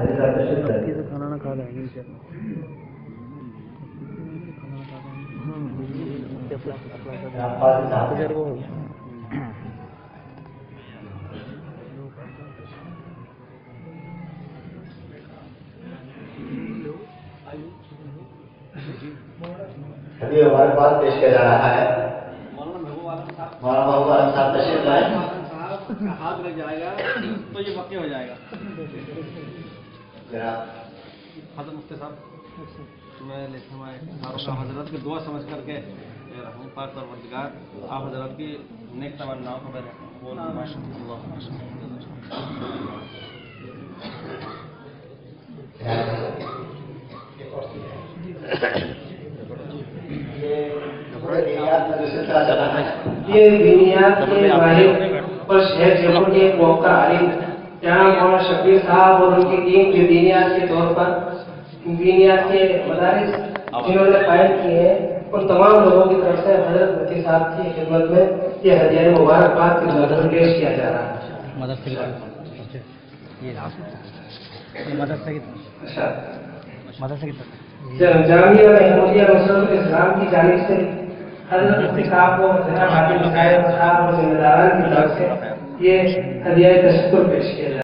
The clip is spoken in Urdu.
کھانا نہ کھا لیں گے ابھی ہمارے پاس پیش کیا جا رہا ہے مولانا محبوب عالم صاحب تشریف لائیں. ہاتھ لگ جائے گا تو یہ واقع ہو جائے گا. حضرت مفتی صاحب میں حضرت کی دعا سمجھ کر کے رحم پاک پروردگار آپ حضرت کی نیک تمناؤں کو میں یہ دنیات کے واحد اور شہر جموں کے ایک موقع عالم جہاں مولانا شبیر صاحب اور ان کی ٹیم جو دینیات کے طور پر دینیات کے مدارس جنہوں نے قائم کیے ہیں ان تمام لوگوں کی طرف سے حضرت مفتی صاحب کی خدمت میں یہ ہدیہ مبارکباد کی نظر پیش کیا جا رہا ہے. جامعہ محمودیہ نصرت اسلام کی جانب سے حضرت مفتی صاحب کو جناب حاکم مسائل صاحب اور ذمہ داران کی طرف سے یہ ہدیہ تشکر پیش کیا جائے.